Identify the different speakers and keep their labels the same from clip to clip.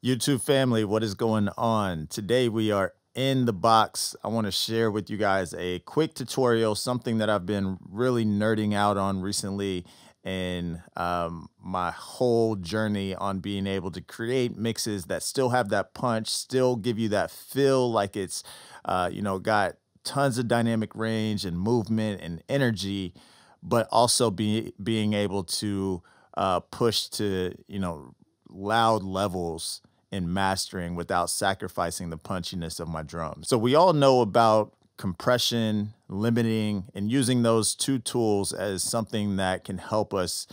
Speaker 1: YouTube family, what is going on? Today we are in the box. I want to share with you guys a quick tutorial, something that I've been really nerding out on recently in my whole journey on being able to create mixes that still have that punch, still give you that feel like it's, got tons of dynamic range and movement and energy, but also being able to push to, loud levels in mastering without sacrificing the punchiness of my drums. So we all know about compression, limiting, and using those two tools as something that can help us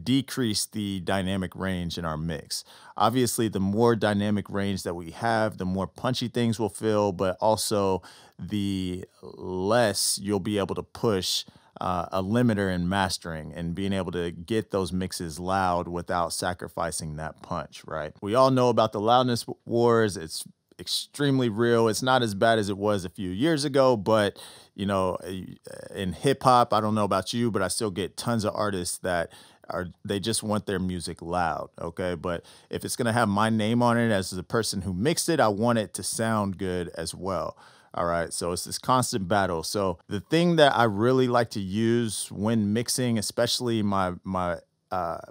Speaker 1: decrease the dynamic range in our mix. Obviously, the more dynamic range that we have, the more punchy things will feel, but also the less you'll be able to push a limiter in mastering and being able to get those mixes loud without sacrificing that punch, right? We all know about the loudness wars. It's extremely real. It's not as bad as it was a few years ago, but in hip hop, I don't know about you, but I still get tons of artists that they just want their music loud, okay? But if it's gonna have my name on it as the person who mixed it, I want it to sound good as well. All right, so it's this constant battle. So the thing that I really like to use when mixing, especially my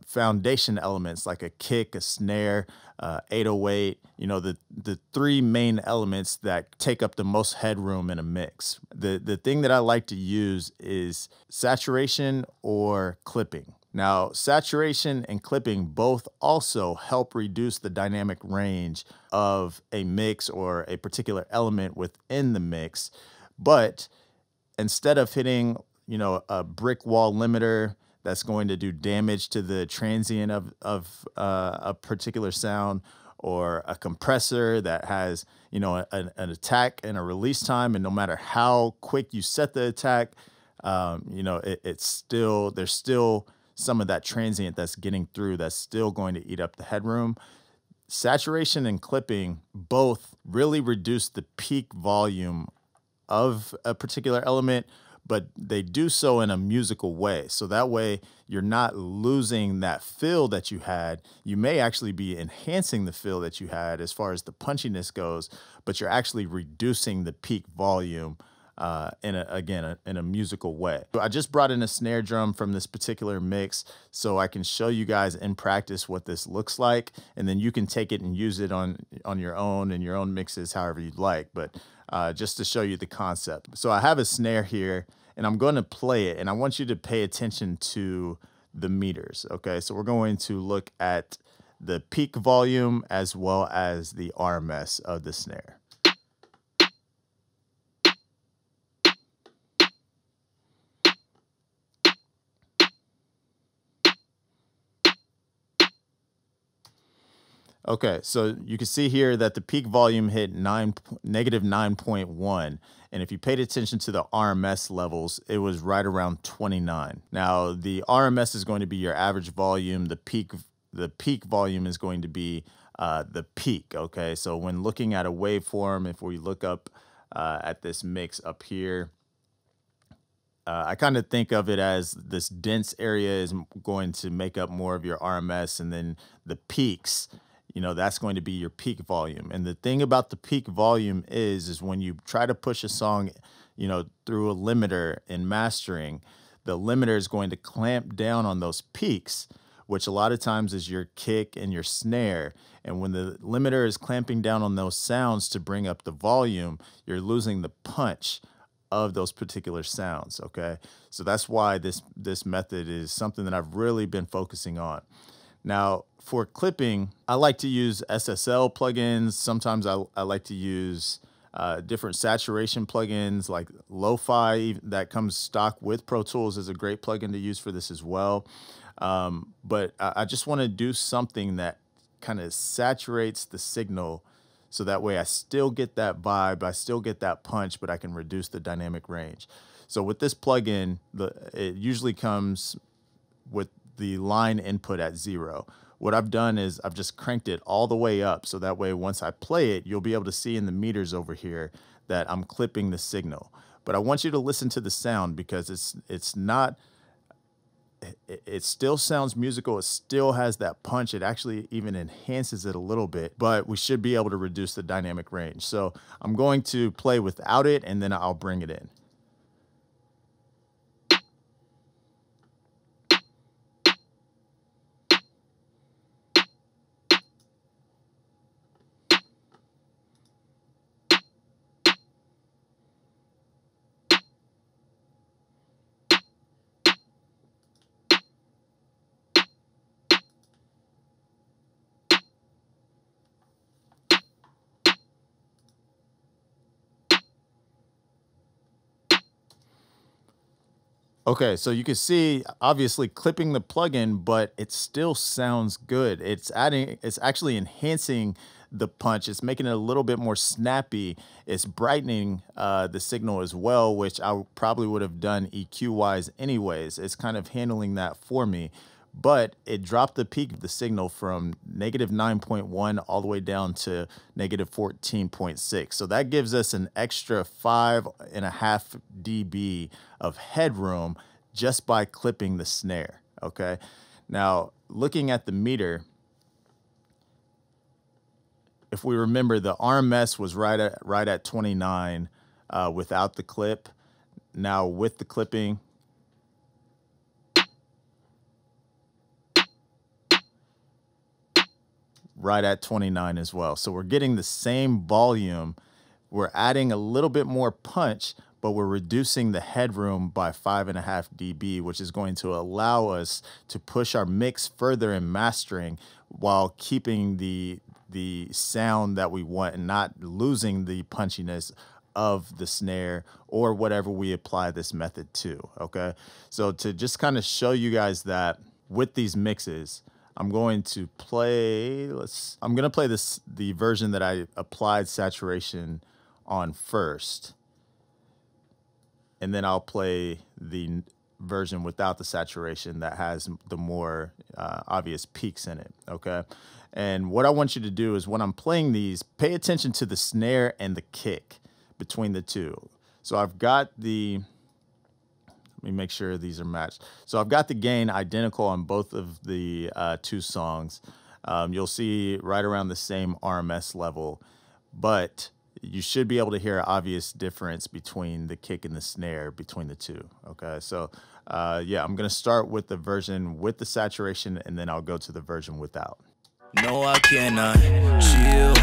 Speaker 1: foundation elements like a kick, a snare, 808, the three main elements that take up the most headroom in a mix. The thing that I like to use is saturation or clipping. Now, saturation and clipping both also help reduce the dynamic range of a mix or a particular element within the mix. But instead of hitting, a brick wall limiter that's going to do damage to the transient of a particular sound, or a compressor that has, an attack and a release time, and no matter how quick you set the attack, it's still, there's still some of that transient that's getting through that's still going to eat up the headroom. Saturation and clipping both really reduce the peak volume of a particular element, but they do so in a musical way. So that way you're not losing that feel that you had. You may actually be enhancing the feel that you had as far as the punchiness goes, but you're actually reducing the peak volume in a musical way. I just brought in a snare drum from this particular mix so I can show you guys in practice what this looks like, and then you can take it and use it on your own in your own mixes however you'd like, but just to show you the concept. So I have a snare here and I'm going to play it, and I want you to pay attention to the meters, okay? So we're going to look at the peak volume as well as the RMS of the snare. Okay, so you can see here that the peak volume hit negative 9.1. And if you paid attention to the RMS levels, it was right around 29. Now, the RMS is going to be your average volume. The peak volume is going to be the peak, okay? So when looking at a waveform, if we look up at this mix up here, I kind of think of it as this dense area is going to make up more of your RMS, and then the peaks, that's going to be your peak volume. And the thing about the peak volume is when you try to push a song, through a limiter in mastering, the limiter is going to clamp down on those peaks, which a lot of times is your kick and your snare. And when the limiter is clamping down on those sounds to bring up the volume, you're losing the punch of those particular sounds, okay? So that's why this method is something that I've really been focusing on. Now, for clipping, I like to use SSL plugins. Sometimes I like to use different saturation plugins like Lo-Fi that comes stock with Pro Tools is a great plugin to use for this as well. But I just want to do something that kind of saturates the signal so that way I still get that vibe, I still get that punch, but I can reduce the dynamic range. So with this plugin, it usually comes with the line input at 0. What I've done is I've just cranked it all the way up, so that way once I play it, you'll be able to see in the meters over here that I'm clipping the signal. But I want you to listen to the sound because it's not it still sounds musical. It still has that punch. It actually even enhances it a little bit, but we should be able to reduce the dynamic range. So I'm going to play without it, and then I'll bring it in. Okay, so you can see obviously clipping the plugin, but it still sounds good. It's actually enhancing the punch. It's making it a little bit more snappy. It's brightening the signal as well, which I probably would have done EQ wise anyways. It's kind of handling that for me. But it dropped the peak of the signal from -9.1 all the way down to -14.6. So that gives us an extra 5.5 dB of headroom just by clipping the snare, okay? Now, looking at the meter, if we remember, the RMS was right at 29 without the clip. Now, with the clipping, right at 29 as well. So we're getting the same volume. We're adding a little bit more punch, but we're reducing the headroom by 5.5 dB, which is going to allow us to push our mix further in mastering while keeping the sound that we want and not losing the punchiness of the snare or whatever we apply this method to, okay? So to just kind of show you guys that with these mixes, I'm going to play, the version that I applied saturation on first. And then I'll play the version without the saturation that has the more obvious peaks in it, okay? And what I want you to do is when I'm playing these, pay attention to the snare and the kick between the two. So I've got let me make sure these are matched. So I've got the gain identical on both of the two songs. You'll see right around the same RMS level, but you should be able to hear an obvious difference between the kick and the snare between the two, okay? So yeah, I'm gonna start with the version with the saturation, and then I'll go to the version without.
Speaker 2: No, I cannot chill.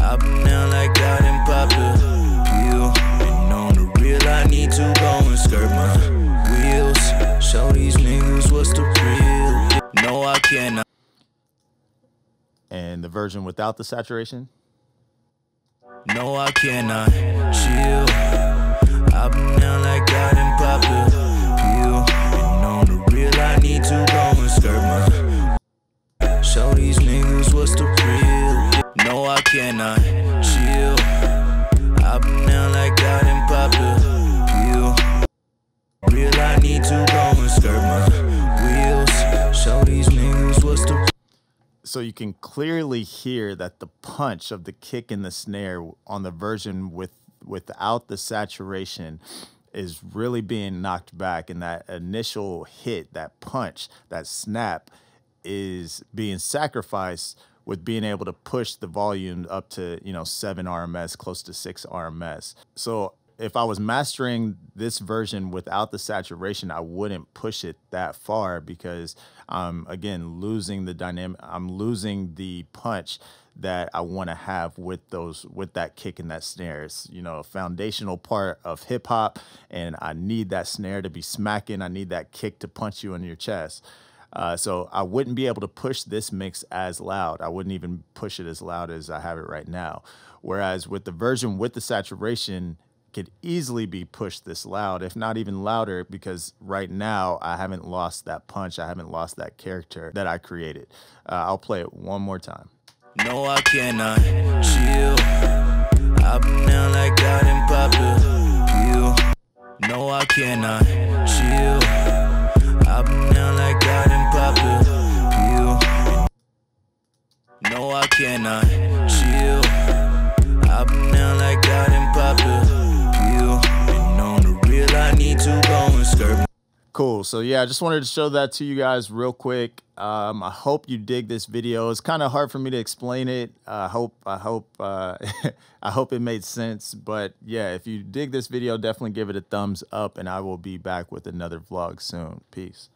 Speaker 2: I've been down like God and Papa. And on the real, I need to go and skirt my wheels. Show these niggas what's the real. No, I cannot.
Speaker 1: And the version without the saturation.
Speaker 2: No, I cannot chill. I've been down like God and Papa. And on the real, I need to go and skirt my. Show these niggas what's the real. No, I cannot chill. I've been down like God and Papa. Real, I need to go and skirt my wheels. Show these niggas what's the.
Speaker 1: So you can clearly hear that the punch of the kick and the snare on the version without the saturation is really being knocked back, and that initial hit, that punch, that snap is being sacrificed with being able to push the volume up to, 7 RMS, close to 6 RMS. So if I was mastering this version without the saturation, I wouldn't push it that far because I'm, again, losing the dynamic. I'm losing the punch that I want to have with that kick and that snare. It's, a foundational part of hip hop, and I need that snare to be smacking. I need that kick to punch you in your chest. So I wouldn't be able to push this mix as loud. I wouldn't even push it as loud as I have it right now. Whereas with the version with the saturation, could easily be pushed this loud, if not even louder, because right now I haven't lost that punch. I haven't lost that character that I created. I'll play it one more time.
Speaker 2: No, I cannot chill. I've been down like God and Papa. No, I cannot chill. I've been down like God and Papa. No, I cannot chill. I've been down like God and Papa. And on the real, I need to go and skirt.
Speaker 1: Cool. So yeah, I just wanted to show that to you guys real quick. I hope you dig this video. It's kind of hard for me to explain it. I hope I hope it made sense. But yeah, if you dig this video, definitely give it a thumbs up, and I will be back with another vlog soon. Peace.